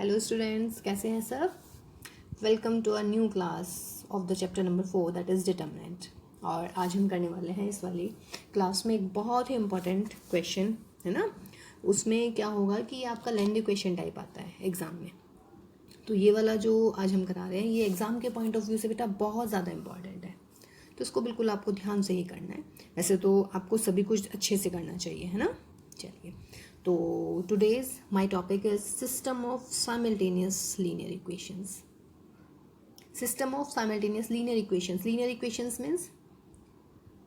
Hello students, कैसे हैं सब। Welcome to a new class of the chapter number 4 that is determinant. और आज हम करने वाले हैं इस वाली क्लास में एक बहुत ही इम्पॉर्टेंट क्वेश्चन है ना। उसमें क्या होगा कि आपका लेंदी क्वेश्चन टाइप आता है एग्ज़ाम में। तो ये वाला जो आज हम करा रहे हैं ये एग्ज़ाम के पॉइंट ऑफ व्यू से बेटा बहुत ज़्यादा इंपॉर्टेंट है, तो इसको बिल्कुल आपको ध्यान से ही करना है। वैसे तो आपको सभी कुछ अच्छे से करना चाहिए है ना। चलिए, तो today's my topic is system of simultaneous linear equations. System of simultaneous linear equations. Linear equations means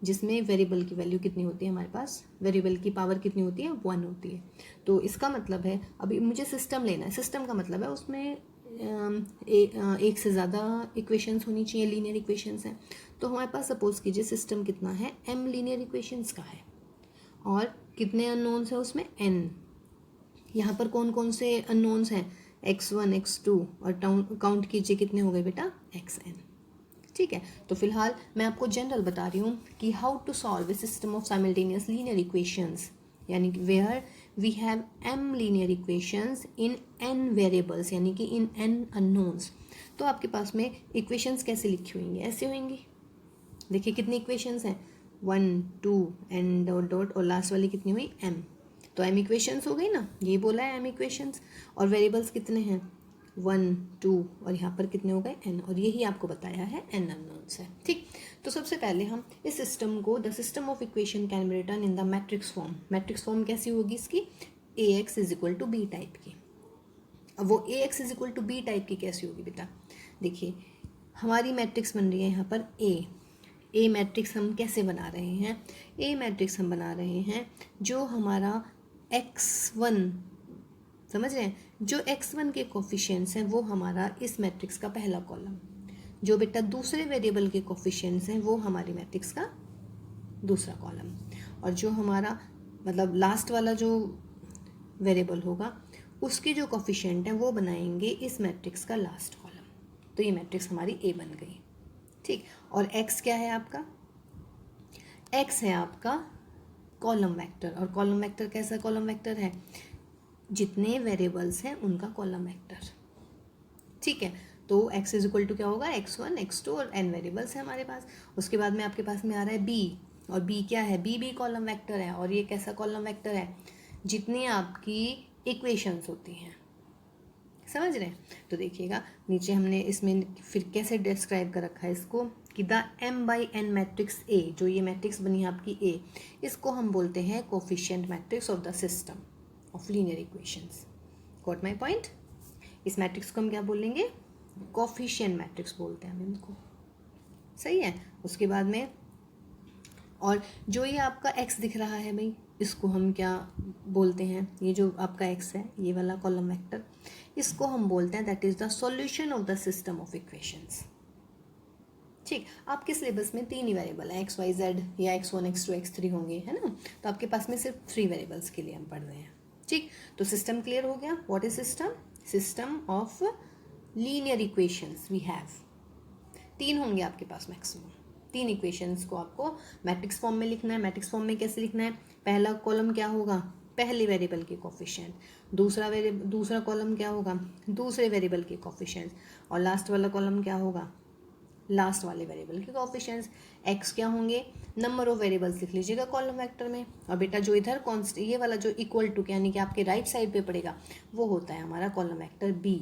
जिसमें वेरिएबल की वैल्यू कितनी होती है, हमारे पास वेरिएबल की पावर कितनी होती है, 1 होती है। तो इसका मतलब है अभी मुझे सिस्टम लेना है। सिस्टम का मतलब है उसमें एक से ज़्यादा इक्वेशंस होनी चाहिए, लीनियर इक्वेशंस हैं। तो हमारे पास सपोज कीजिए सिस्टम कितना है, m लीनियर इक्वेशंस का है और कितने अननोन्स है उसमें, n। यहाँ पर कौन कौन से अननोन्स हैं, x1 x2 और काउंट कीजिए कितने हो गए बेटा, xn। ठीक है, तो फिलहाल मैं आपको जनरल बता रही हूँ कि how to solve a system of simultaneous linear equations, यानी कि where we have m linear equations in n variables, यानी कि इन n अननोन्स। तो आपके पास में इक्वेशंस कैसे लिखी होंगी, ऐसे होंगी। देखिए कितनी इक्वेशंस हैं, 1 2 एंड डॉट डॉट और लास्ट वाली कितनी हुई, m। तो m इक्वेशंस हो गई ना, ये बोला है m इक्वेशंस। और वेरिएबल्स कितने हैं, 1 2 और यहाँ पर कितने हो गए n, और यही आपको बताया है n अननोन्स है। ठीक, तो सबसे पहले हम इस सिस्टम को, the system of equation can be written in the matrix form. Matrix form कैसी होगी इसकी, ax is equal to B type की। अब वो ax is equal to B type की कैसी होगी बेटा, देखिए हमारी मैट्रिक्स बन रही है यहाँ पर ए मैट्रिक्स हम कैसे बना रहे हैं, ए मैट्रिक्स हम बना रहे हैं जो हमारा x1, समझ रहे हैं, जो x1 के कोफिशिएंट्स हैं वो हमारा इस मैट्रिक्स का पहला कॉलम, जो बेटा दूसरे वेरिएबल के कोफिशिएंट्स हैं वो हमारी मैट्रिक्स का दूसरा कॉलम, और जो हमारा मतलब लास्ट वाला जो वेरिएबल होगा उसके जो कोफिशिएंट हैं वो बनाएंगे इस मैट्रिक्स का लास्ट कॉलम। तो ये मैट्रिक्स हमारी ए बन गई। ठीक, और x क्या है आपका, x है आपका कॉलम वेक्टर। और कॉलम वेक्टर कैसा कॉलम वेक्टर है, जितने वेरिएबल्स हैं उनका कॉलम वेक्टर। ठीक है, तो x इज इक्वल टू क्या होगा, x1 x2 और n वेरिएबल्स है हमारे पास। उसके बाद में आपके पास में आ रहा है b, और b क्या है, b भी कॉलम वेक्टर है। और ये कैसा कॉलम वेक्टर है, जितनी आपकी इक्वेशंस होती हैं, समझ रहे हैं। तो देखिएगा नीचे हमने इसमें फिर कैसे डिस्क्राइब कर रखा है इसको कि द m/n मैट्रिक्स A, जो ये मैट्रिक्स बनी है आपकी A, इसको हम बोलते हैं coefficient matrix of the system of linear equations. Got my point. इस मैट्रिक्स को हम क्या बोलेंगे, कोफिशिएंट मैट्रिक्स बोलते हैं हम इनको, सही है। उसके बाद में और जो ये आपका x दिख रहा है भाई, इसको हम क्या बोलते हैं, ये जो आपका x है ये वाला कॉलम वेक्टर, इसको हम बोलते हैं that is the solution of the system of equations. ठीक, आपके सिलेबस में 3 ही वेरिएबल है, एक्स वाई जेड या x1 x2 x3 होंगे, है ना। तो आपके पास में सिर्फ 3 वेरिएबल्स के लिए हम पढ़ रहे हैं। ठीक, तो सिस्टम क्लियर हो गया। What is system, system of linear equations we have. 3 होंगे आपके पास मैक्सिमम। 3 इक्वेशंस को आपको मैट्रिक्स फॉर्म में लिखना है। मैट्रिक्स फॉर्म में कैसे लिखना है, पहला कॉलम क्या होगा, पहले वेरिएबल के कोफिशिएंट, दूसरा कॉलम क्या होगा, दूसरे वेरिएबल के कोफिशिएंट, और लास्ट वाला कॉलम क्या होगा, लास्ट वाले वेरिएबल के कोफिशिएंट्स। एक्स क्या होंगे, नंबर ऑफ वेरिएबल्स लिख लीजिएगा कॉलम वेक्टर में। और बेटा जो इधर कॉन्स्टेंट ये वाला जो इक्वल टू यानी कि आपके राइट साइड पे पड़ेगा वो होता है हमारा कॉलम वेक्टर बी,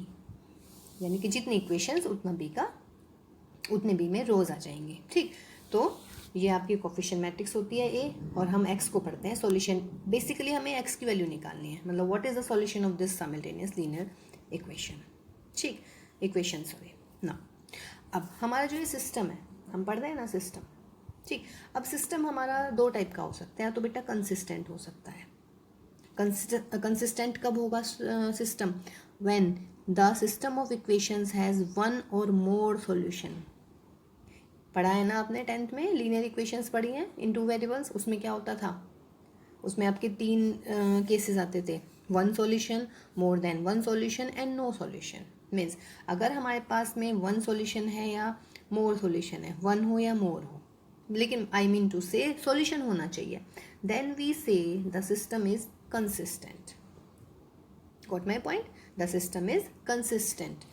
यानी कि जितनी इक्वेशंस उतने बी में रोज आ जाएंगे। ठीक, तो ये आपकी कोफिशिएंट मैट्रिक्स होती है ए, और हम x को पढ़ते हैं सॉल्यूशन। बेसिकली हमें x की वैल्यू निकालनी है, मतलब what is the solution of this simultaneous linear equation. ठीक, इक्वेशन सॉरी ना। अब हमारा जो ये सिस्टम है, हम पढ़ रहे हैं ना सिस्टम। ठीक, अब सिस्टम हमारा 2 टाइप का हो सकता है, तो बेटा कंसिस्टेंट हो सकता है। कंसिस्टेंट कब होगा system, when the system of equations has 1 और मोर सॉल्यूशन। पढ़ा है ना आपने 10th में, लीनियर इक्वेशंस पढ़ी हैं इन 2 वेरिएबल्स। उसमें क्या होता था, उसमें आपके 3 केसेस आते थे, 1 solution, more than 1 solution and no solution. Means अगर हमारे पास में 1 सॉल्यूशन है या मोर सॉल्यूशन है, 1 हो या मोर हो, लेकिन आई मीन टू से सॉल्यूशन होना चाहिए, देन वी से the system is consistent. Got my point. The system is consistent,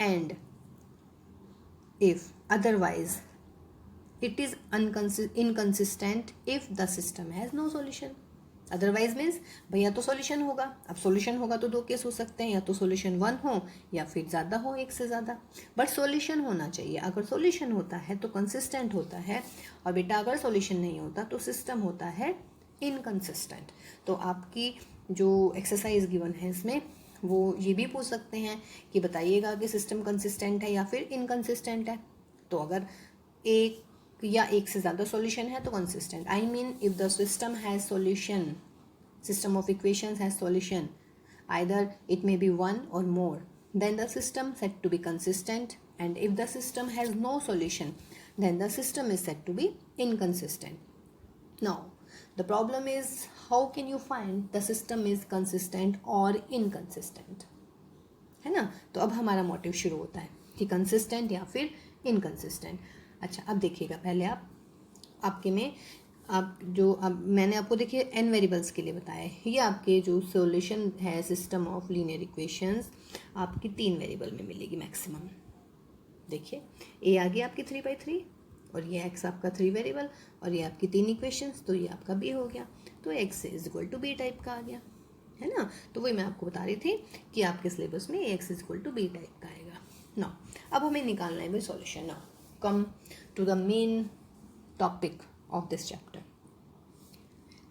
and if otherwise it is inconsistent if the system has no solution. Otherwise means भैया तो solution होगा, अब solution होगा तो दो केस हो सकते हैं, या तो सॉल्यूशन 1 हो या फिर ज़्यादा हो, एक से ज़्यादा, बट सॉल्यूशन होना चाहिए. अगर सॉल्यूशन होता है तो कंसिस्टेंट होता है, और बेटा अगर सॉल्यूशन नहीं होता तो सिस्टम होता है इनकंसिस्टेंट. तो आपकी जो एक्सरसाइज गिवन है इसमें वो ये भी पूछ सकते हैं कि बताइएगा कि सिस्टम कंसिस्टेंट है या फिर इनकंसिस्टेंट है. तो अगर एक या एक से ज़्यादा सॉल्यूशन है तो consistent. I mean if the system has solution, system of equations has solution, either it may be 1 और मोर, then the system said to be consistent, and if the system has no solution then the system is said to be inconsistent. Now the problem is how can you find the system is consistent or inconsistent, है ना. तो अब हमारा motive शुरू होता है कि consistent या फिर इनकंसिस्टेंट. अच्छा, अब देखिएगा, पहले आपके में आप जो अब मैंने आपको देखिए n वेरिएबल्स के लिए बताया है, ये आपके जो सॉल्यूशन है सिस्टम ऑफ लीनियर इक्वेशंस आपकी 3 वेरिएबल में मिलेगी मैक्सिमम. देखिए a आ गया आपकी 3/3, और ये x आपका 3 वेरिएबल, और ये आपकी 3 इक्वेशंस, तो ये आपका b हो गया. तो x is equal to b type का आ गया, है ना. तो वही मैं आपको बता रही थी कि आपके सिलेबस में x is equal to b type का आएगा. नाउ अब हमें निकालना है भाई solution. Now come to the main topic of this chapter.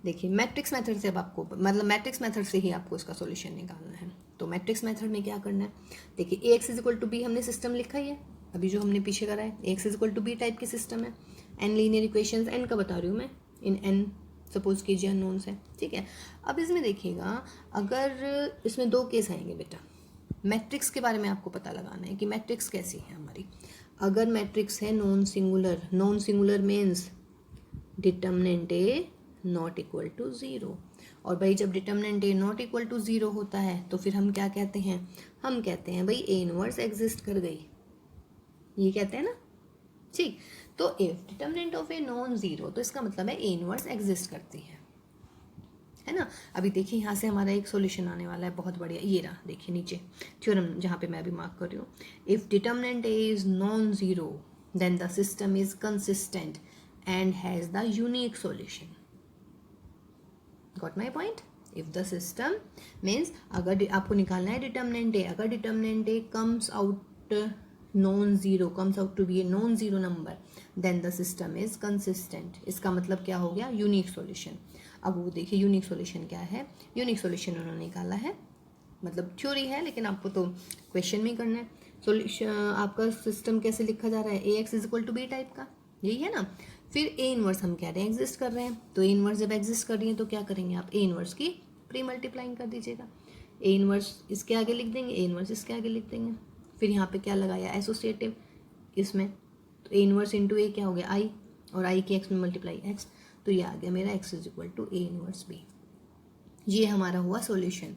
देखिए मैट्रिक्स मेथड से अब आपको, मतलब मैट्रिक्स मेथड से ही आपको इसका सॉल्यूशन निकालना है. तो मैट्रिक्स मेथड में क्या करना है, देखिए ax is equal to b हमने सिस्टम लिखा ही है अभी जो हमने पीछे करा है. ax is equal to b type की सिस्टम है, n लीनियर इक्वेशंस, n का बता रही हूँ मैं, इन n सपोज कीजिए अननोन्स है, ठीक है. अब इसमें देखिएगा, अगर इसमें 2 केस आएंगे बेटा. मैट्रिक्स के बारे में आपको पता लगाना है कि मैट्रिक्स कैसी है हमारी. अगर मैट्रिक्स है non singular, non singular means determinant A not equal to 0. और भाई जब determinant A not equal to 0 होता है तो फिर हम क्या कहते हैं, हम कहते हैं भाई ए इनवर्स एग्जिस्ट कर गई, ये कहते हैं ना, ठीक. तो if determinant of A non 0, तो इसका मतलब है ए इनवर्स एग्जिस्ट करती है ना. अभी देखिए यहाँ से हमारा एक सॉल्यूशन आने वाला है बहुत बढ़िया. ये रहा, देखिए नीचे थ्योरम जहाँ पे मैं अभी मार्क कर रही हूँ. If determinant A is non 0 then the system is consistent and has the unique solution. Got my point. If the system means अगर आपको निकालना है डिटर्मिनेंट ए, अगर determinant A comes out non 0, comes out to be a non 0 number, then the system is consistent. इसका मतलब क्या हो गया, यूनिक सॉल्यूशन. अब वो देखिए यूनिक सॉल्यूशन क्या है. यूनिक सॉल्यूशन उन्होंने निकाला है, मतलब थ्योरी है लेकिन आपको तो क्वेश्चन में करना है. सॉल्यूशन आपका सिस्टम कैसे लिखा जा रहा है, A X is equal to B type का, यही है ना. फिर ए इनवर्स हम कह रहे हैं एग्जिस्ट कर रहे हैं, तो ए इनवर्स जब एग्जिस्ट कर रही है तो क्या करेंगे आप, ए इनवर्स की प्री मल्टीप्लाइंग कर दीजिएगा. ए इनवर्स इसके आगे लिख देंगे, ए इनवर्स इसके आगे लिख देंगे. फिर यहाँ पे क्या लगाया, एसोसिएटिव इसमें, तो ए इनवर्स इंटू ए क्या हो गया आई, और आई की एक्स में मल्टीप्लाई एक्स, तो ये आ गया मेरा x is equal to A inverse B. ये हमारा हुआ सॉल्यूशन,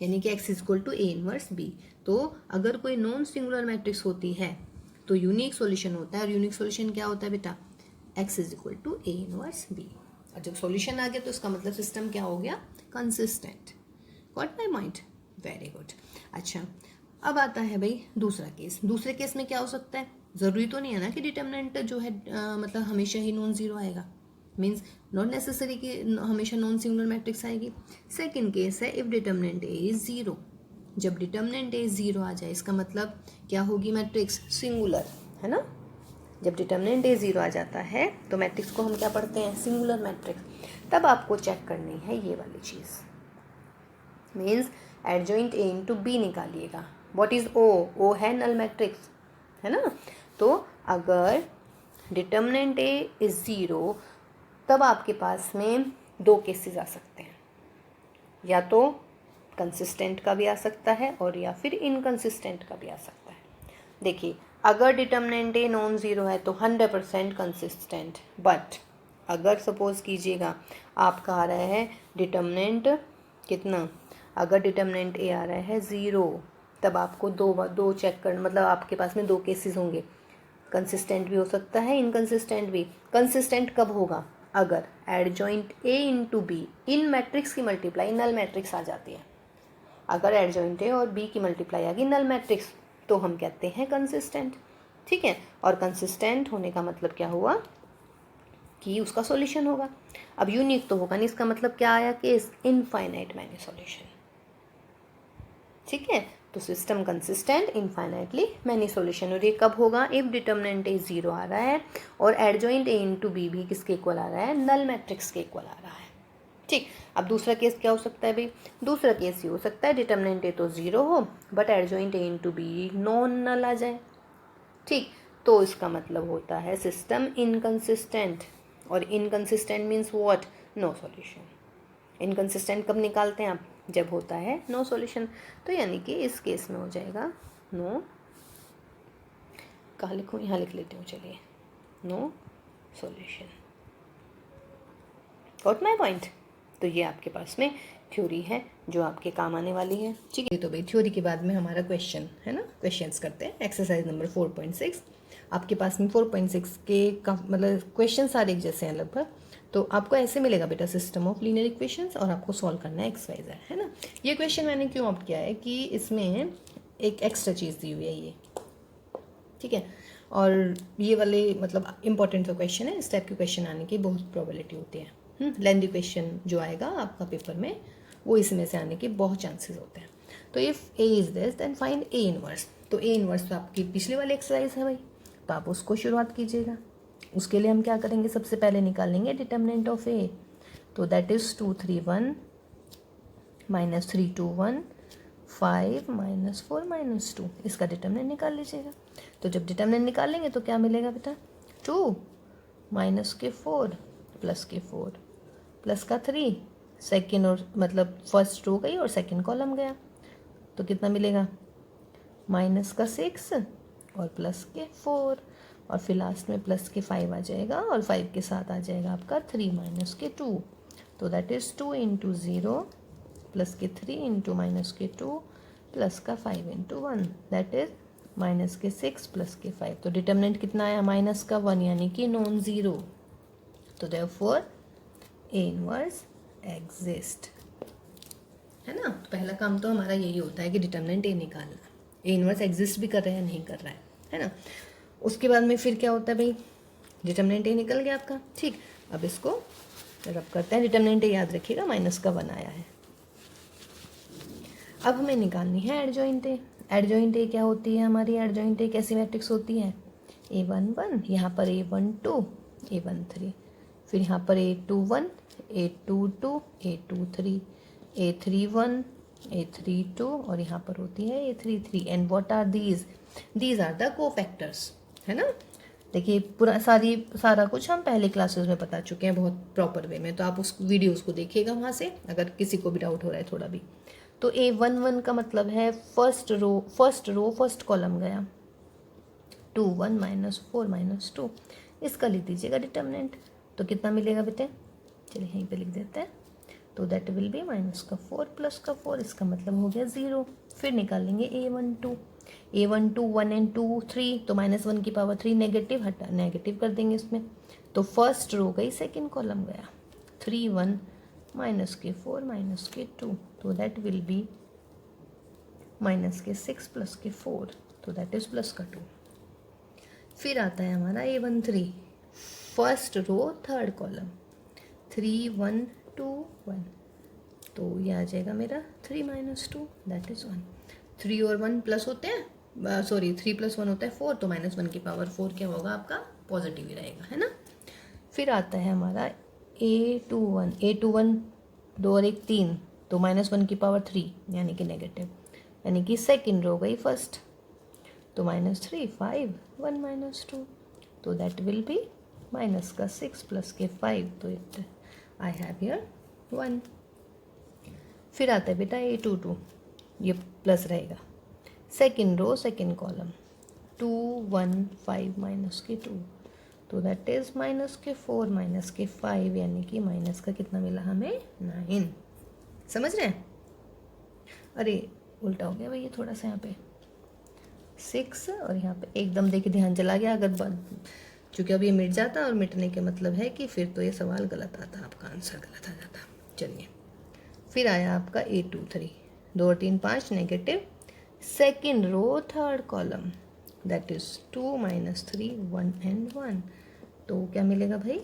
यानी कि x is equal to A inverse B. तो अगर कोई नॉन सिंगुलर मैट्रिक्स होती है तो यूनिक सॉल्यूशन होता है, और यूनिक सॉल्यूशन क्या होता है बेटा, x is equal to A inverse B. और जब सॉल्यूशन आ गया तो इसका मतलब सिस्टम क्या हो गया, consistent. Got my point, very good. अच्छा, अब आता है भाई दूसरा केस. दूसरे केस में क्या हो सकता है, ज़रूरी तो नहीं है ना कि डिटर्मिनेंट जो है मतलब हमेशा ही नॉन 0 आएगा, मीन्स नॉट नेसेसरी कि हमेशा नॉन सिंगुलर मैट्रिक्स आएगी. सेकंड केस है इफ डिटर्मिनेंट ए इज 0. जब डिटर्मिनेंट ए 0 आ जाए इसका मतलब क्या होगी, मैट्रिक्स सिंगुलर, है ना. जब डिटर्मिनेंट ए 0 आ जाता है तो मैट्रिक्स को हम क्या पढ़ते हैं, सिंगुलर मैट्रिक्स. तब आपको चेक करनी है ये वाली चीज़, means adjoint A into B निकालिएगा. व्हाट इज ओ, ओ है नल मैट्रिक्स, है ना. तो अगर डिटर्मिनेंट ए इज 0 तब आपके पास में 2 केसेस आ सकते हैं, या तो कंसिस्टेंट का भी आ सकता है और या फिर इनकंसिस्टेंट का भी आ सकता है. देखिए अगर डिटर्मिनेंट ए नॉन 0 है तो 100% कंसिस्टेंट. बट अगर सपोज कीजिएगा आपका आ रहा है डिटर्मिनेंट कितना, अगर डिटर्मिनेंट ए आ रहा है 0, तब आपको दो चेक करना, मतलब आपके पास में 2 केसेस होंगे, कंसिस्टेंट भी हो सकता है, इनकंसिस्टेंट भी. कंसिस्टेंट कब होगा, अगर adjoint A into be in matrix की मल्टीप्लाई नल मैट्रिक्स आ जाती है. अगर एडजॉइंट ए और बी की मल्टीप्लाई आ गई नल मैट्रिक्स तो हम कहते हैं कंसिस्टेंट, ठीक है। और कंसिस्टेंट होने का मतलब क्या हुआ कि उसका सॉल्यूशन होगा। अब यूनिक तो होगा नहीं, इसका मतलब क्या आया केस, इनफाइनाइट मैनी सॉल्यूशन, ठीक है। तो system consistent, infinitely many solution. और ये कब होगा, इफ डिटर्मिनेंट ए 0 आ रहा है और एडजॉइंट ए इंटू बी भी किसके इक्वल आ रहा है, नल मैट्रिक्स के इक्वल आ रहा है, ठीक। अब दूसरा केस क्या हो सकता है भाई, दूसरा केस ये हो सकता है डिटर्मिनेंट ए तो 0 हो but adjoint A into B non null आ जाए, ठीक। तो इसका मतलब होता है सिस्टम इनकंसिस्टेंट। और inconsistent means what, no solution. Inconsistent कब निकालते हैं आप, जब होता है नो सॉल्यूशन। तो यानी कि इस केस में हो जाएगा नो, कहाँ लिखूँ, यहाँ लिख लेती हूँ, चलिए, no solution. Got my point. तो ये आपके पास में थ्योरी है जो आपके काम आने वाली है, ठीक है। तो भाई थ्योरी के बाद में हमारा क्वेश्चन है ना, क्वेश्चंस करते हैं। एक्सरसाइज नंबर 4.6 आपके पास में 4.6 के मतलब क्वेश्चन सारे एक जैसे हैं लगभग। तो आपको ऐसे मिलेगा बेटा सिस्टम ऑफ लीनियर इक्वेशंस और आपको सॉल्व करना है एक्स वाई जेड, है ना। ये क्वेश्चन मैंने क्यों ऑप्ट किया है कि इसमें एक एक्स्ट्रा चीज़ दी हुई है ये, ठीक है। और ये वाले मतलब इंपॉर्टेंट तो क्वेश्चन है, इस टाइप के क्वेश्चन आने की बहुत प्रोबेबिलिटी होती है। लेंथी क्वेश्चन जो आएगा आपका पेपर में वो इसमें से आने के बहुत चांसेस होते हैं। तो if A is this then find A inverse. तो ए इनवर्स तो आपकी पिछले वाली एक्सरसाइज है भाई, तो आप उसको शुरुआत कीजिएगा। उसके लिए हम क्या करेंगे, सबसे पहले निकालेंगे डिटर्मिनेंट ऑफ ए। तो दैट इज़ 2 3 1 -3 2 1 5 -4 -2, इसका डिटर्मिनेंट निकाल लीजिएगा। तो जब डिटर्मिनेंट निकालेंगे तो क्या मिलेगा बेटा, 2 -4 +4 +3, सेकेंड और मतलब फर्स्ट रो गई और सेकेंड कॉलम गया, तो कितना मिलेगा, -6 और +4 और फिर लास्ट में +5 आ जाएगा और 5 के साथ आ जाएगा आपका 3 -2। तो दैट इज़ 2 × 0 +3 × -2 +5 × 1 दैट इज -6 +5। तो डिटर्मिनेंट कितना आया, -1 यानी कि नॉन ज़ीरो। तो देयरफॉर ए इनवर्स एग्जिस्ट, है ना। तो पहला काम तो हमारा यही होता है कि डिटर्मिनेंट ए निकालना, ए इनवर्स एग्जिस्ट भी कर रहा है या नहीं कर रहा है ना। उसके बाद में फिर क्या होता है भाई, डिटर्मिनेंट ए निकल गया आपका, ठीक। अब इसको रब करते हैं, डिटर्मिनेंट ए याद रखिएगा -1 आया है। अब हमें निकालनी है एडजॉइंट ए। एडजॉइंट ए क्या होती है हमारी, एडजॉइंट ए कैसी मैट्रिक्स होती है, A11, यहाँ पर A12 A13, फिर यहाँ पर A21 A22 A23 A31 A32 और यहाँ पर होती है A33। And what are these are the cofactors, है ना। देखिए पूरा सारा कुछ हम पहले क्लासेस में बता चुके हैं बहुत प्रॉपर वे में, तो आप उस वीडियोस को देखिएगा वहाँ से अगर किसी को भी डाउट हो रहा है थोड़ा भी। तो A11 का मतलब है फर्स्ट रो फर्स्ट कॉलम गया, 2 1 -4 -2, इसका लिख दीजिएगा डिटर्मिनेंट। तो कितना मिलेगा बेटे, चलिए यहीं पे लिख देते हैं। तो दैट विल बी -4 +4, इसका मतलब हो गया 0। फिर निकालेंगे A12 1 and 2 3, तो -1 की पावर 3 नेगेटिव कर देंगे इसमें। तो फर्स्ट रो गई, सेकेंड कॉलम गया, 3 1 -4 -2, तो दैट विल बी -6 +4, तो दैट इज +2। फिर आता है हमारा A13 first row third column, 3 1 2 1, तो ये आ जाएगा मेरा 3 -2 दैट इज 1। 3 और 1 प्लस होते हैं, सॉरी 3 + 1 होता है 4, तो -1 की पावर 4 क्या होगा आपका, पॉजिटिव ही रहेगा, है ना। फिर आता है हमारा A21 2 और 1 3, तो -1 की पावर 3 यानी कि नेगेटिव, यानी कि सेकेंड रो गई फर्स्ट, तो -3 5 1 -2, तो दैट विल बी -6 +5, तो इट आई हैव हियर 1। फिर आता है बेटा A22, ये प्लस रहेगा, सेकेंड रो सेकेंड कॉलम, 2 1 5 -2, तो दैट इज -4 -5, यानी कि माइनस का कितना मिला हमें, 9। समझ रहे हैं, अरे उल्टा हो गया भैया थोड़ा सा, यहाँ पे 6 और यहाँ पे एकदम देखिए ध्यान चला गया। अगर चूँकि अब ये मिट जाता और मिटने के मतलब है कि फिर तो ये सवाल गलत आता, आपका आंसर गलत आ जाता। चलिए फिर आया आपका A23, 2 और 3 5 negative second row third column that is 2 minus 3 1 and 1। तो क्या मिलेगा भाई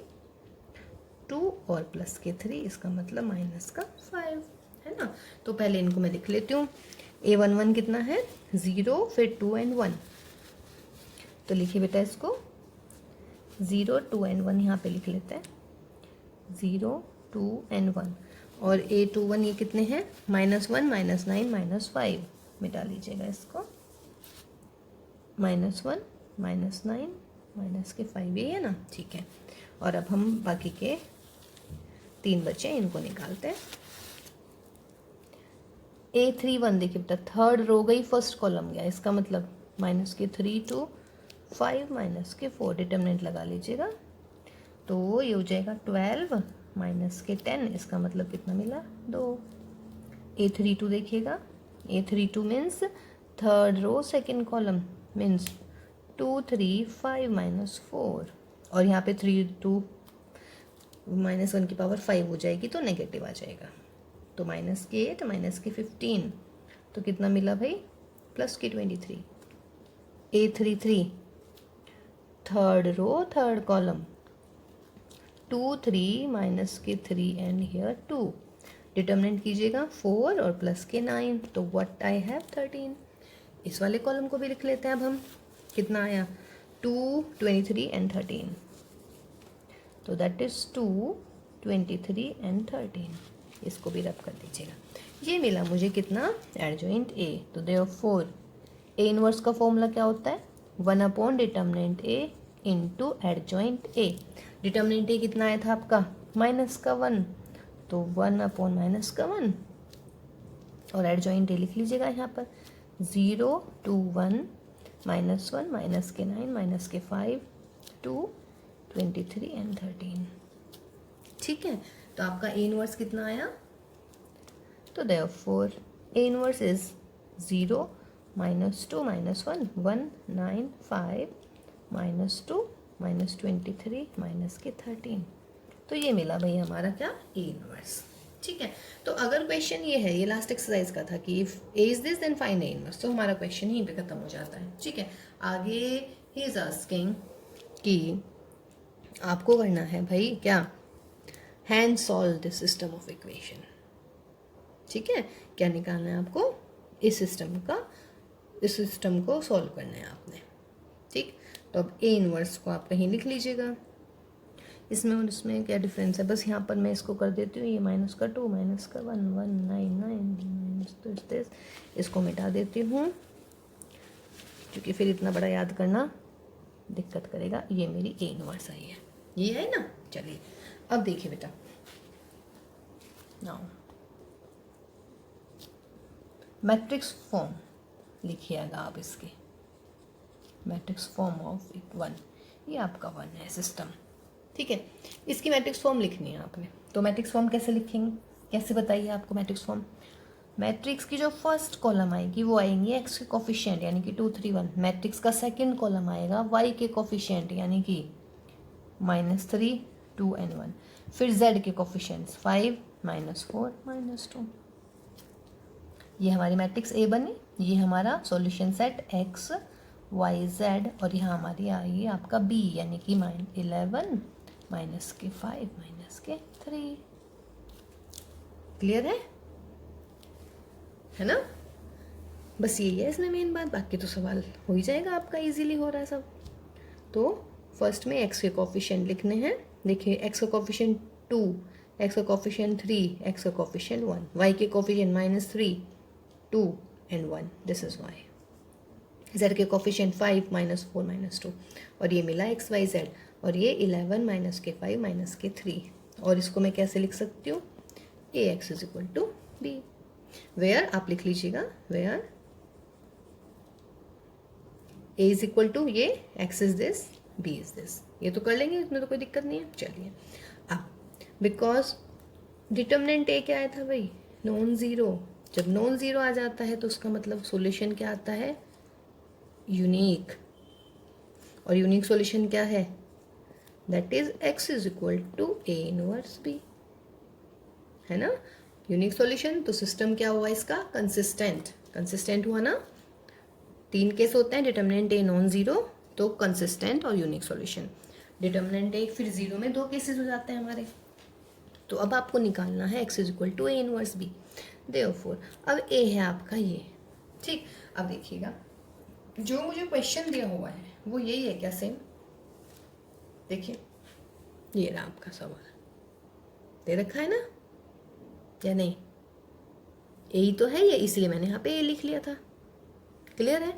2 और प्लस के 3 इसका मतलब माइनस का 5 है ना। तो पहले इनको मैं लिख लेती हूँ। A11 कितना है 0 फिर 2 एंड 1। तो लिखिए बेटा इसको 0 2 एंड 1 यहाँ पे लिख लेते हैं 0 2 एंड 1। और A21 ये कितने हैं -1 -9 -5 मिटा लीजिएगा इसको -1 -9 -5 ये है ना ठीक है। और अब हम बाकी के 3 बचे इनको निकालते हैं। A31 देखिए बेटा थर्ड रो गई फर्स्ट कॉलम गया इसका मतलब -3 2 5 -4 डिटर्मिनेंट लगा लीजिएगा। तो ये हो जाएगा 12 -10 इसका मतलब कितना मिला 2। A32 देखिएगा A32 means third row second column means 2 3 5 -4 और यहाँ पे 3 2 -1 की पावर 5 हो जाएगी तो नेगेटिव आ जाएगा। तो -8 -15 तो कितना मिला भाई +23। A33 third row third column 2 3 -3 and here 2 determinant कीजिएगा 4 और +9 तो व्हाट आई हैव 13। इस वाले कॉलम को भी लिख लेते हैं अब हम कितना आया 2 23 एंड 13 तो दैट इज 2 23 एंड 13 इसको भी रब कर दीजिएगा। ये मिला मुझे कितना एडजॉइंट A। तो देयरफॉर A इनवर्स का फॉर्मूला क्या होता है 1 upon determinant A into adjoint A। Determinant A कितना आया था आपका -1 तो 1 अपॉन -1 और एडजॉइंट A लिख लीजिएगा यहाँ पर 0 2 1 -1 -9 -5 2 23 एंड 13 ठीक है। तो आपका A इनवर्स कितना आया तो देयरफॉर A इनवर्स इज 0 -2 -1 1 9 5 -2 -23 -13 तो ये मिला भाई हमारा क्या A इनवर्स ठीक है। तो अगर क्वेश्चन ये है ये लास्ट एक्सरसाइज का था कि if A is this then find A inverse तो हमारा क्वेश्चन यहीं पे खत्म हो जाता है ठीक है। आगे ही इज आस्किंग कि आपको करना है भाई क्या hand solve this system of equation ठीक है। क्या निकालना है आपको इस सिस्टम को सॉल्व करना है आपने ठीक। तो अब A इनवर्स को आप कहीं लिख लीजिएगा। इसमें और इसमें क्या डिफरेंस है बस यहाँ पर मैं इसको कर देती हूँ ये -2 -1 1 9 9 -2 इसको मिटा देती हूँ क्योंकि फिर इतना बड़ा याद करना दिक्कत करेगा। ये मेरी A इनवर्स आई है ये है ना। चलिए अब देखिए बेटा नाउ मैट्रिक्स फॉर्म लिखिएगा आप इसके मैट्रिक्स फॉर्म ऑफ 1 ये आपका 1 है सिस्टम ठीक है। इसकी मैट्रिक्स फॉर्म लिखनी है आपने। तो मैट्रिक्स फॉर्म कैसे लिखेंगे कैसे बताइए आपको मैट्रिक्स फॉर्म। मैट्रिक्स की जो फर्स्ट कॉलम आएगी वो आएंगी एक्स के कोफिशिएंट यानी कि 2 3 1। मैट्रिक्स का सेकंड कॉलम आएगा वाई के कोफिशिएंट यानी कि -3 2 एंड 1। फिर z के कोफिशिएंट्स 5 -4 -2। ये हमारी मैट्रिक्स A बनी। ये हमारा solution set x y z और यहाँ हमारी आई आपका B यानी कि -11 -5 -3। क्लियर है ना। बस यही है इसमें मेन बात बाकी तो सवाल हो ही जाएगा आपका इजीली हो रहा है सब। तो फर्स्ट में x के कोफिशिएंट लिखने हैं। देखिए x का कोफिशिएंट 2 x का कोफिशिएंट 3 x का कोफिशिएंट 1 y के coefficient -3 2 and 1 this is y। z के कोफिशिएंट 5 -4 -2 और ये मिला x y z और ये 11 -5 -3 और इसको मैं कैसे लिख सकती हूँ ax is equal to b। Where आप लिख लीजिएगा where a is equal to ये x is this b is this. ये तो कर लेंगे इसमें तो कोई दिक्कत नहीं है। चलिए अब बिकॉज डिटर्मिनेंट a क्या आया था भाई नॉन ज़ीरो। जब नॉन ज़ीरो आ जाता है तो उसका मतलब सॉल्यूशन क्या आता है यूनिक। और यूनिक सॉल्यूशन क्या है that is x is equal to a inverse b है ना। यूनिक सॉल्यूशन, तो सिस्टम क्या हुआ इसका, कंसिस्टेंट। कंसिस्टेंट हुआ ना, 3 केस होते हैं, डिटर्मिनेंट ए नॉन जीरो, तो कंसिस्टेंट और यूनिक सॉल्यूशन। डिटर्मिनेंट ए फिर जीरो में 2 केसेस हो जाते हैं हमारे। तो अब आपको निकालना है x is equal to A inverse B. Therefore अब ए है आपका ये, ठीक। अब देखिएगा जो मुझे क्वेश्चन दिया हुआ है वो यही है क्या, सेम। देखिए ये रहा आपका सवाल, दे रखा है ना या नहीं, यही तो है ये, इसलिए मैंने यहाँ पे ए लिख लिया था। क्लियर है।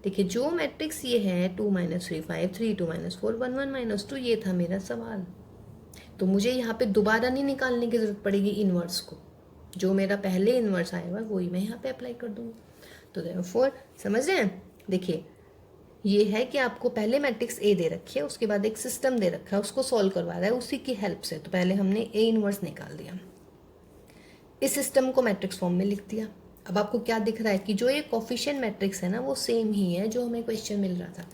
देखिए जो मैट्रिक्स ये है 2 - 3 5 3 2 - 4 1 1 - 2, ये था मेरा सवाल। तो मुझे यहाँ पे दोबारा नहीं निकालने की ज़रूरत पड़ेगी इन्वर्स को, जो मेरा पहले इन्वर्स आएगा वही मैं यहाँ पे अप्लाई कर दूँगी। तो देयरफॉर समझ रहे हैं। देखिए ये है कि आपको पहले मैट्रिक्स ए दे रखी है, उसके बाद एक सिस्टम दे रखा है, उसको सॉल्व करवा रहा है उसी की हेल्प से। तो पहले हमने ए इन्वर्स निकाल दिया, इस सिस्टम को मैट्रिक्स फॉर्म में लिख दिया। अब आपको क्या दिख रहा है कि जो ये कोफिशिएंट मैट्रिक्स है ना वो सेम ही है जो हमें क्वेश्चन मिल रहा था।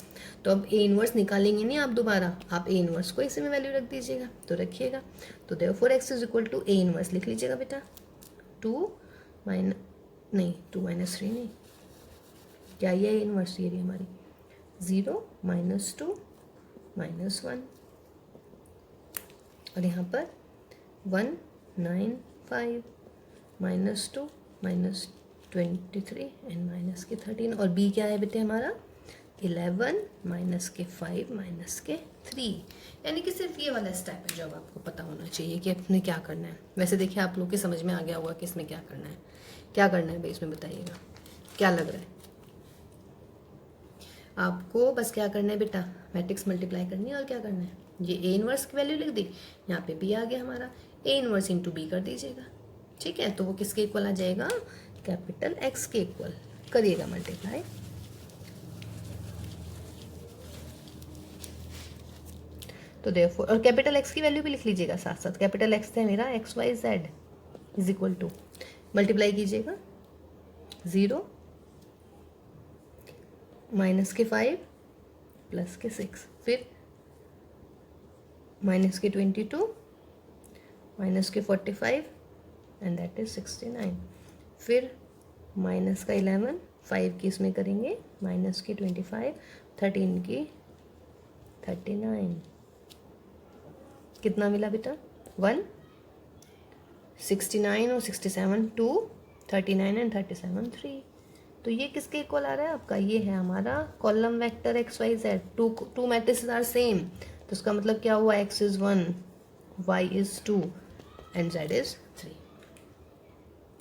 तो अब ए इनवर्स निकालेंगे नहीं आप दोबारा, आप ए इनवर्स को इसी में वैल्यू रख दीजिएगा, तो रखिएगा। तो therefore x is equal to A inverse लिख लीजिएगा बेटा, 2 - 3 नहीं, क्या ये इनवर्स, ये हमारी 0 - 2 - 1, और यहाँ पर 1 9 5 -2 -23 एंड माइनस के 13, और b क्या है बेटे हमारा 11 -5 -3। यानी कि सिर्फ ये वाला स्टेप है जो अब आपको पता होना चाहिए कि आपने क्या करना है। वैसे देखिए आप लोग के समझ में आ गया होगा कि इसमें क्या करना है, क्या करना है भाई इसमें बताइएगा, क्या लग रहा है आपको। बस क्या करना है बेटा, मैट्रिक्स मल्टीप्लाई करनी है और क्या करना है, ये ए इनवर्स की वैल्यू लिख दी, यहाँ पे b आ गया हमारा, ए इनवर्स इंटू b कर दीजिएगा, ठीक है। तो वो किसके इक्वल आ जाएगा, कैपिटल X के इक्वल करिएगा मल्टीप्लाई। तो देयरफॉर और कैपिटल X की वैल्यू भी लिख लीजिएगा साथ साथ, कैपिटल X है मेरा XYZ is equal to, multiply कीजिएगा 0 माइनस के 5 प्लस के 6, फिर माइनस के 22 माइनस के 45 एंड दैट इज 69, फिर माइनस का 11 5 की इसमें करेंगे, माइनस की 25 13 की 39, कितना मिला बेटा 1 69 और 67 2 39 एंड 37 3। तो ये किसके इक्वल आ रहा है आपका, ये है हमारा column vector XYZ, two matrices are same, तो इसका मतलब क्या हुआ, x is 1 y is 2 and z is 3।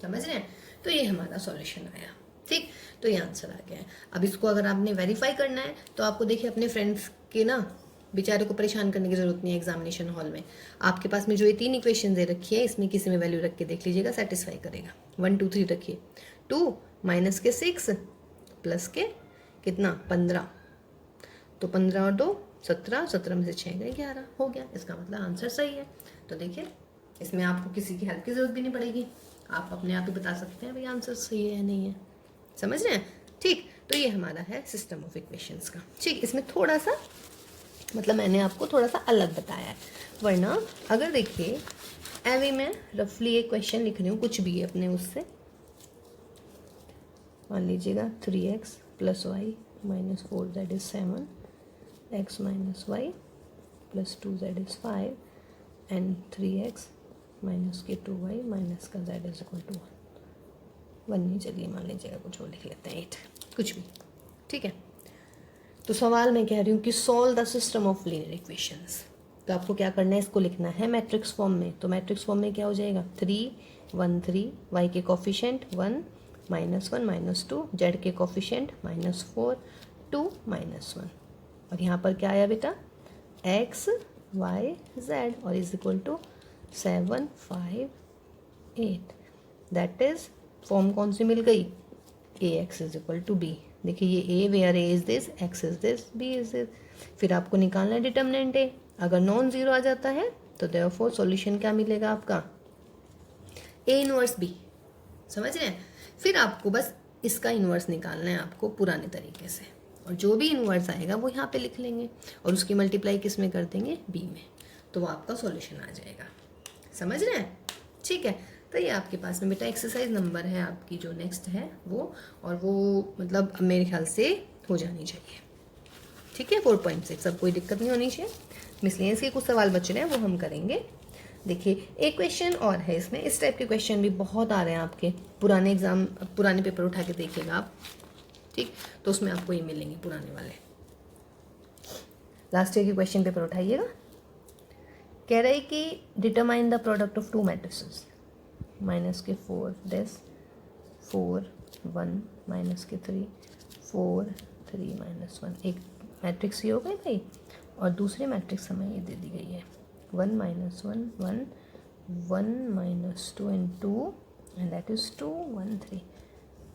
समझ रहे हैं। तो ये हमारा सॉल्यूशन आया, ठीक। तो ये आंसर आ गया है। अब इसको अगर आपने वेरीफाई करना है तो आपको देखिए अपने फ्रेंड्स के ना बेचारे को परेशान करने की जरूरत नहीं है एग्जामिनेशन हॉल में। आपके पास में जो ये 3 इक्वेशन दे रखी है इसमें किसी में वैल्यू रख के देख लीजिएगा, सेटिस्फाई करेगा। 1 2 3 रखिए, 2 माइनस के 6 प्लस के कितना 15, तो 15 और 2 17, 17 में से 6 गए 11, हो गया। इसका मतलब आंसर सही है। तो देखिए इसमें आपको किसी की हेल्प की जरूरत भी नहीं पड़ेगी, आप अपने आप ही बता सकते हैं भाई आंसर सही है या नहीं है। समझ रहे हैं, ठीक। तो ये हमारा है सिस्टम ऑफ इक्वेशंस का, ठीक। इसमें थोड़ा सा मतलब मैंने आपको थोड़ा सा अलग बताया है, वरना अगर देखिए एवी में रफली एक क्वेश्चन लिख रही हूँ, कुछ भी है अपने उससे, मान लीजिएगा 3x + y - 4z is 7, x - y + 2z is 5 and 3x - के 2y - का z इज इक्वल टू 1 नहीं, चलिए मान लीजिएगा कुछ और लिख लेते हैं 8, कुछ भी, ठीक है। तो सवाल मैं कह रही हूँ कि solve the system of linear equations, तो आपको क्या करना है, इसको लिखना है मैट्रिक्स फॉर्म में। तो मैट्रिक्स फॉर्म में क्या हो जाएगा 3 1 3, y के कोफिशिएंट 1 -1 -2, z के कोफिशिएंट -4 2 -1, और यहाँ पर क्या आया बेटा x y z और is equal to 7 5 8, that is form कौन सी मिल गई, ax is equal to b। देखिए ये a where a is this, x is this, b is this. फिर आपको निकालना है डिटर्मिनेंट a, अगर नॉन जीरो आ जाता है तो देयरफॉर सॉल्यूशन क्या मिलेगा आपका a इनवर्स b। समझ रहे हैं। फिर आपको बस इसका इन्वर्स निकालना है आपको पुराने तरीके से, और जो भी इन्वर्स आएगा वो यहाँ पे लिख लेंगे और उसकी मल्टीप्लाई किस में कर देंगे b में, तो वो आपका सॉल्यूशन आ जाएगा। समझ रहे हैं, ठीक है। तो ये आपके पास में बेटा एक्सरसाइज नंबर है आपकी जो नेक्स्ट है वो, और वो मतलब मेरे ख्याल से हो जानी चाहिए। ठीक है, 4.6 अब कोई दिक्कत नहीं होनी चाहिए। मिसलेनियस के कुछ सवाल बच रहे हैं वो हम करेंगे। देखिए एक क्वेश्चन और है इसमें, इस टाइप के क्वेश्चन भी बहुत आ रहे हैं आपके पुराने एग्जाम, पुराने पेपर उठा के देखिएगा आप, ठीक, तो उसमें आपको ये मिलेंगे पुराने वाले। लास्ट ईयर के क्वेश्चन पेपर उठाइएगा। कह रहे कि determine the product of to matrices, minus के 4 दिस 4 1 माइनस के 3 4 3 माइनस 1। एक मैट्रिक्स ये हो गई भाई, और दूसरी मैट्रिक्स हमें ये दे दी गई है 1 minus 1 1 1 minus 2 and 2 and that is 2 1 3।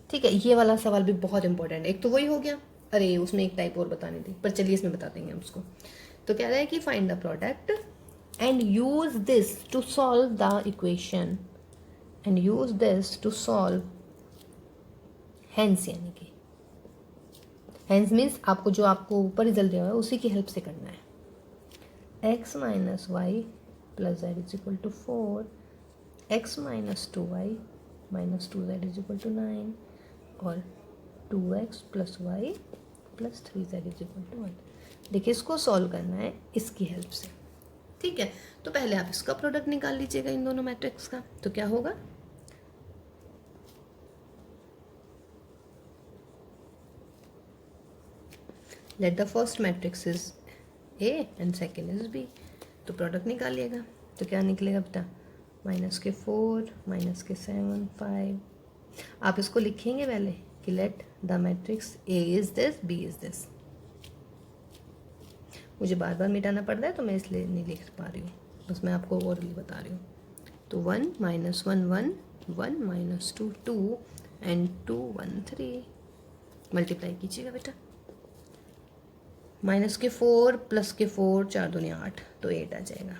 ठीक है, ये वाला सवाल भी बहुत इंपॉर्टेंट है। एक तो वही हो गया, अरे उसमें एक टाइप और बतानी थी, पर चलिए इसमें बता देंगे हम उसको। तो कह रहा है कि find the product and use this to solve the equation, and use this to solve hence, यानी कि हेंस मीन्स आपको जो आपको ऊपर रिजल्ट दिया हुआ है उसी की हेल्प से करना है। x minus y plus z is equal to 4, x minus 2y minus 2z is equal to 9, और 2x plus y plus 3z is equal to 1। देखिए इसको सॉल्व करना है इसकी हेल्प से। ठीक है, तो पहले आप इसका प्रोडक्ट निकाल लीजिएगा इन दोनों मैट्रिक्स का। तो क्या होगा, let the first matrix is A and second is B। तो प्रोडक्ट निकालिएगा, तो क्या निकलेगा बेटा, माइनस के 4 माइनस के 7 5। आप इसको लिखेंगे पहले कि let the matrix A is this B is this. मुझे बार बार मिटाना पड़ रहा है तो मैं इसलिए नहीं लिख पा रही हूँ, बस मैं आपको ओरली बता रही हूँ। तो 1 माइनस 1 1 1 माइनस 2 2 एंड 2 1 3। मल्टीप्लाई कीजिएगा बेटा, माइनस के 4 प्लस के 4 4 दूनी 8, तो 8 आ जाएगा।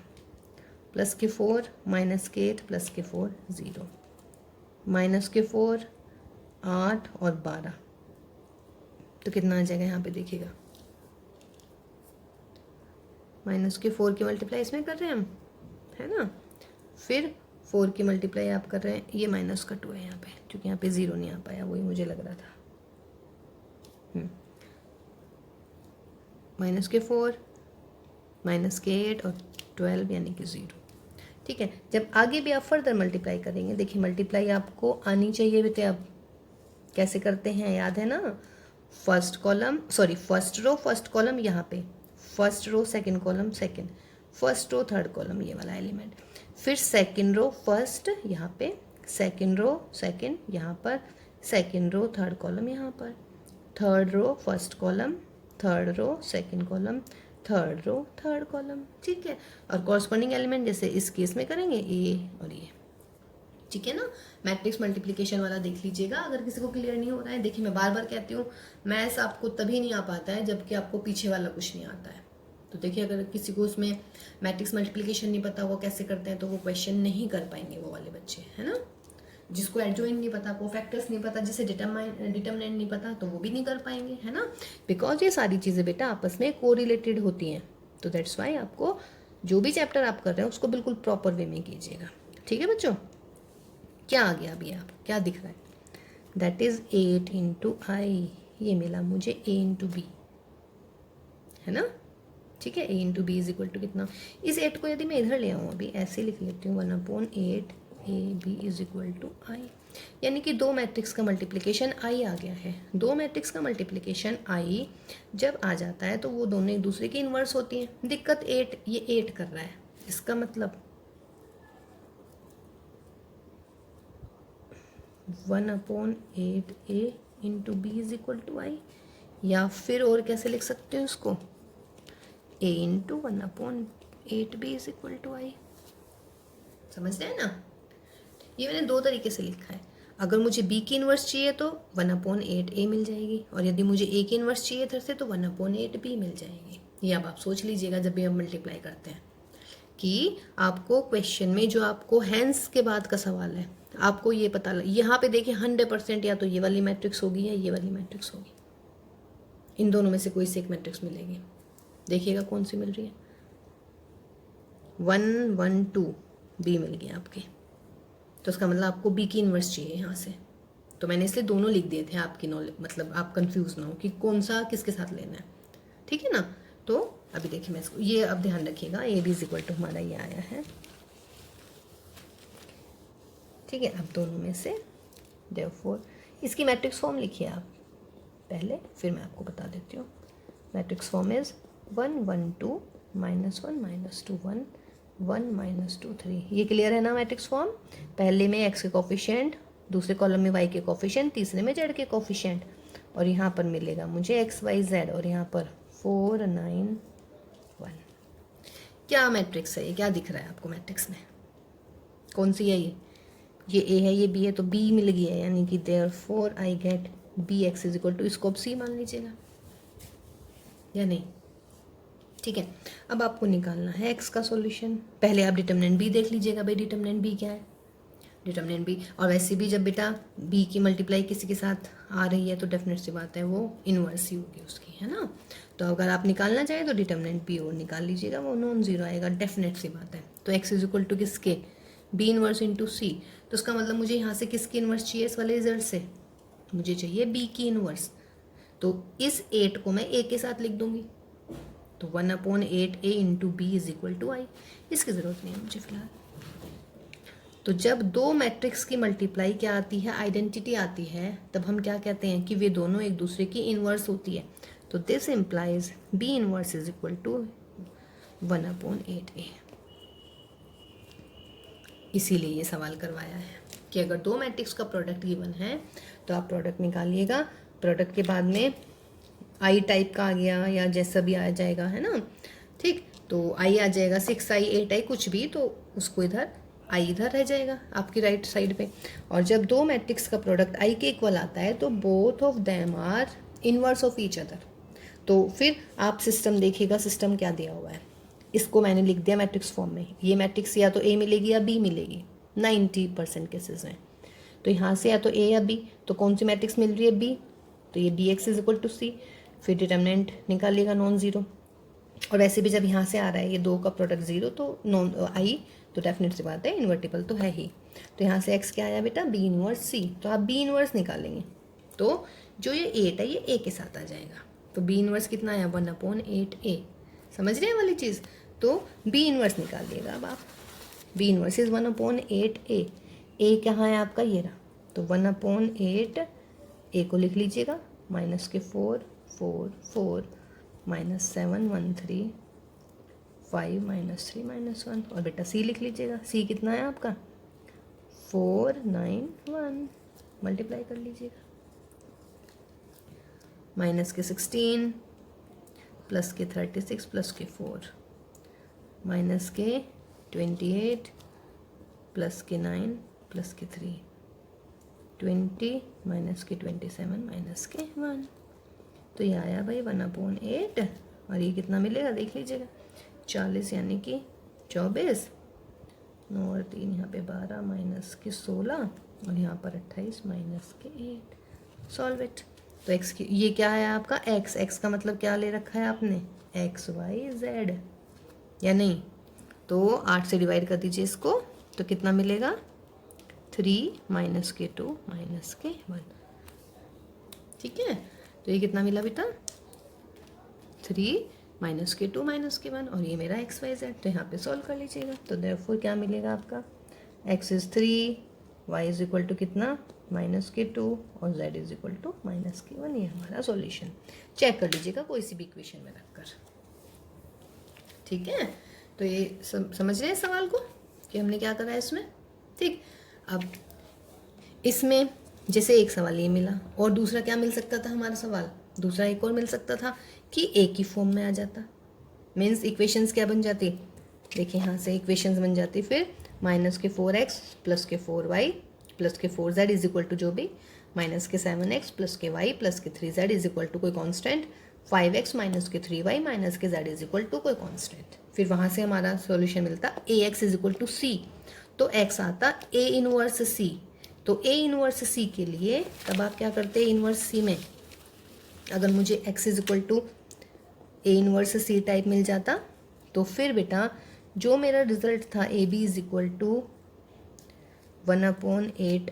प्लस के 4 माइनस के 8 प्लस के 4 0, माइनस के 4 8 और 12, तो कितना आ जाएगा यहाँ पे देखिएगा। माइनस के 4 की मल्टीप्लाई इसमें कर रहे हैं हम, है ना, फिर 4 की मल्टीप्लाई आप कर रहे हैं, ये माइनस का 2 है यहाँ पे, क्योंकि यहाँ पे 0 नहीं आ पाया, वही मुझे लग रहा था। माइनस के 4 माइनस के 8 और 12 यानी कि 0। ठीक है, जब आगे भी आप फर्दर मल्टीप्लाई करेंगे, देखिए मल्टीप्लाई आपको आनी चाहिए बेटे। अब कैसे करते हैं याद है ना, first column sorry first row first column यहाँ पे, first row second column second, first row third column ये वाला एलिमेंट, फिर सेकंड रो फर्स्ट यहाँ पे, सेकंड रो सेकंड यहाँ पर, सेकंड रो थर्ड कॉलम यहाँ पर, third row first column, third row second column, third row third column. ठीक है, और कॉरस्पॉन्डिंग एलिमेंट जैसे इस केस में करेंगे ए और ये। ठीक है ना, मैट्रिक्स मल्टीप्लिकेशन वाला देख लीजिएगा अगर किसी को क्लियर नहीं हो रहा है। देखिए मैं बार बार कहती हूँ, मैथ्स आपको तभी नहीं आ पाता है जबकि आपको पीछे वाला कुछ नहीं आता है। तो देखिए अगर किसी को उसमें मैट्रिक्स मल्टीप्लिकेशन नहीं पता वो कैसे करते हैं, तो वो क्वेश्चन नहीं कर पाएंगे वो वाले बच्चे, है ना। जिसको एडजॉइंट नहीं पता, को फैक्टर्स नहीं पता, जिसे डिटरमिनेंट नहीं पता, तो वो भी नहीं कर पाएंगे, है ना। बिकॉज ये सारी चीज़ें बेटा आपस में कोरिलेटेड होती हैं। तो दैट्स वाई आपको जो भी चैप्टर आप कर रहे हैं उसको बिल्कुल प्रॉपर वे में कीजिएगा। ठीक है बच्चों, क्या आ गया अभी, आप क्या दिख रहा है, दैट इज 8 इंटू आई, ये मिला मुझे a इंटू बी, है ना। ठीक है, a into B is equal to कितना, इस 8 को यदि मैं इधर ले आऊँ अभी ऐसे लिख लेती हूँ 1/8 A B is equal to I, यानी कि दो मैट्रिक्स का मल्टीप्लिकेशन आई आ गया है। दो मैट्रिक्स का मल्टीप्लिकेशन आई जब आ जाता है तो वो दोनों एक दूसरे की इन्वर्स होती हैं। दिक्कत 8, ये 8 कर रहा है, इसका मतलब 1/8 A into B is equal to I, या फिर और कैसे लिख सकते हो इसको, a into 1/8 B is equal to I. समझ रहे हैं ना, ये मैंने दो तरीके से लिखा है। अगर मुझे b की इन्वर्स चाहिए तो 1/8 a मिल जाएगी, और यदि मुझे a की इन्वर्स चाहिए इधर से तो 1/8 b मिल जाएगी। ये अब आप सोच लीजिएगा जब भी हम मल्टीप्लाई करते हैं कि आपको क्वेश्चन में जो आपको हैंस के बाद का सवाल है आपको ये पता यहाँ पे देखिए 100% या तो ये वाली मैट्रिक्स होगी या ये वाली मैट्रिक्स होगी, इन दोनों में से कोई सी एक मैट्रिक्स मिलेगी। देखिएगा कौन सी मिल रही है, 1 1 2 बी मिल गया आपके, तो उसका मतलब आपको बी की इन्वर्स चाहिए यहाँ से। तो मैंने इसलिए दोनों लिख दिए थे आपकी नॉलेज, मतलब आप कंफ्यूज ना हो कि कौन सा किसके साथ लेना है, ठीक है ना। तो अभी देखिए मैं इसको, ये अब ध्यान रखिएगा, A B is equal to हमारा ये आया है, ठीक है। अब दोनों में से देयरफॉर इसकी मैट्रिक्स फॉर्म लिखिए आप पहले, फिर मैं आपको बता देती हूँ। Matrix form is 1 1 2 -1 -2 1 1 -2 3। ये क्लियर है ना मैट्रिक्स फॉर्म। पहले में एक्स के कोफिशिएंट, दूसरे कॉलम में वाई के कोफिशिएंट, तीसरे में जेड के कोफिशिएंट, और यहाँ पर मिलेगा मुझे एक्स वाई जेड, और यहाँ पर 4 9 1। क्या मैट्रिक्स है ये, क्या दिख रहा है आपको मैट्रिक्स में, कौन सी है ये ए है, ये बी है, तो बी मिल गया है, यानी कि therefore I get B x is equal to, इसको अब सी मान लीजिएगा या नहीं, ठीक है। अब आपको निकालना है एक्स का सॉल्यूशन। पहले आप डिटर्मिनेंट बी देख लीजिएगा, भाई डिटर्मिनेंट बी क्या है, डिटर्मिनेंट बी। और वैसे भी जब बेटा बी की मल्टीप्लाई किसी के साथ आ रही है तो डेफिनेट सी बात है वो इनवर्स ही होगी उसकी, है ना। तो अगर आप निकालना चाहें तो डिटर्मिनेंट बी और निकाल लीजिएगा, वो नॉन जीरो आएगा, डेफिनेट सी बात है। तो एक्स इज इक्वल टू किसके, बी इनवर्स इंटू सी। तो उसका मतलब मुझे यहाँ से किसकी इनवर्स चाहिए, इस वाले रिजल्ट से मुझे चाहिए बी की इनवर्स। तो इस 8 को मैं ए के साथ लिख दूंगी, तो 1/8 A into B is equal to I. इसकी ज़रूरत नहीं है मुझे फिलहाल। तो जब दो मैट्रिक्स की मल्टीप्लाई क्या आती है, आइडेंटिटी आती है, तब हम क्या कहते हैं कि वे दोनों एक दूसरे की इनवर्स होती है। तो this implies B inverse is equal to 1/8 A. इसीलिए ये सवाल करवाया है कि अगर दो मैट्रिक्स का प्रोडक्ट गिवन है तो आप प्रोडक्ट निकालिएगा। प्रोडक्ट के बाद में आई टाइप का आ गया या जैसा भी आ जाएगा, है ना, ठीक। तो आई आ जाएगा 6i 8i कुछ भी, तो उसको इधर आई इधर रह जाएगा आपकी राइट साइड पे। और जब दो मैट्रिक्स का प्रोडक्ट आई के इक्वल आता है तो both of them are inverse of each other. तो फिर आप सिस्टम देखिएगा, सिस्टम क्या दिया हुआ है, इसको मैंने लिख दिया मैट्रिक्स फॉर्म में। ये मैट्रिक्स या तो ए मिलेगी या बी मिलेगी, 90% केसेस में। तो यहाँ से या तो ए या बी, तो कौन सी मैट्रिक्स मिल रही है, बी, तो ये D X is equal to C. फिर डिटर्मिनेंट निकालिएगा नॉन ज़ीरो, और वैसे भी जब यहाँ से आ रहा है ये दो का प्रोडक्ट ज़ीरो, तो नॉन आई, तो डेफिनेट सी बात है इन्वर्टिबल तो है ही। तो यहाँ से एक्स क्या आया बेटा, बी इनवर्स सी। तो आप बी इनवर्स निकालेंगे तो जो ये 8 है ये ए के साथ आ जाएगा। तो बी इनवर्स कितना आया, 1/8 ए। समझ रहे हैं वाली चीज़। तो बी इनवर्स निकालिएगा अब आप, बी इनवर्स इज 1/8 ए। ए कहाँ है आपका, ये रहा, तो 1/8 ए को लिख लीजिएगा, माइनस के 4 4 4 -7 1 3 5 -3 -1, और बेटा सी लिख लीजिएगा। सी कितना है आपका, 4 9 1, मल्टीप्लाई कर लीजिएगा, माइनस के 16 प्लस के 36 प्लस के 4 माइनस के 28 प्लस के 9 प्लस के 3 20 माइनस के 27 माइनस के 1। तो ये आया भाई 1/8, और ये कितना मिलेगा देख लीजिएगा, 40 यानी कि 24, 9 और 3 यहाँ पे 12 माइनस के 16, और यहाँ पर 28 माइनस के 8। Solve it. तो एक्स की ये क्या है आपका, एक्स, एक्स का मतलब क्या ले रखा है आपने, एक्स वाई जेड, या नहीं। तो 8 से डिवाइड कर दीजिए इसको, तो कितना मिलेगा, 3 माइनस के 2 माइनस के 1, ठीक है। तो ये कितना मिला बेटा, 3 माइनस के 2 माइनस के 1, और ये मेरा एक्स वाई जेड। तो यहाँ पे सॉल्व कर लीजिएगा। तो देयरफॉर क्या मिलेगा आपका, x is 3, y is equal to कितना, माइनस के 2, और z is equal to minus के 1। ये हमारा सॉल्यूशन। चेक कर लीजिएगा कोई सी भी इक्वेशन में रखकर, ठीक है। तो ये समझ रहे हैं सवाल को कि हमने क्या करा है इसमें, ठीक। अब इसमें जैसे एक सवाल ये मिला, और दूसरा क्या मिल सकता था हमारा सवाल, दूसरा एक और मिल सकता था कि ए की फॉर्म में आ जाता, मीन्स इक्वेशंस क्या बन जाती, देखिए यहाँ से इक्वेशंस बन जाती फिर माइनस के 4x प्लस के 4y प्लस के 4z इज इक्वल टू जो भी, माइनस के 7x प्लस के y प्लस के 3z इज इक्वल टू कोई कांस्टेंट, 5x माइनस के 3y माइनस के z इज इक्वल टू कोई कांस्टेंट। फिर वहाँ से हमारा सॉल्यूशन मिलता ax is equal to c, तो x आता a इनवर्स c। तो a इनवर्स c के लिए तब आप क्या करते हैं, इनवर्स c में अगर मुझे x is equal to a inverse c type मिल जाता, तो फिर बेटा जो मेरा रिजल्ट था A B is equal to 1/8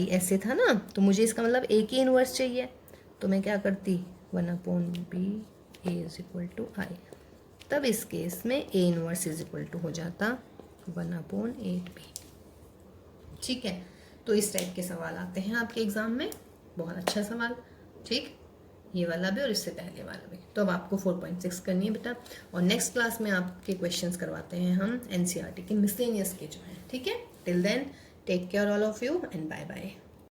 ऐसे था ना, तो मुझे इसका मतलब a की इन्वर्स चाहिए, तो मैं क्या करती 1/b a = I। तब इस केस में a इन्वर्स हो जाता 1/8b। ठीक है, तो इस टाइप के सवाल आते हैं आपके एग्ज़ाम में, बहुत अच्छा सवाल। ठीक, ये वाला भी और इससे पहले वाला भी। तो अब आपको 4.6 करनी है बेटा, और नेक्स्ट क्लास में आपके क्वेश्चंस करवाते हैं हम एनसीईआरटी के मिसलेनियस के जो हैं। ठीक है, till then take care all of you and bye bye.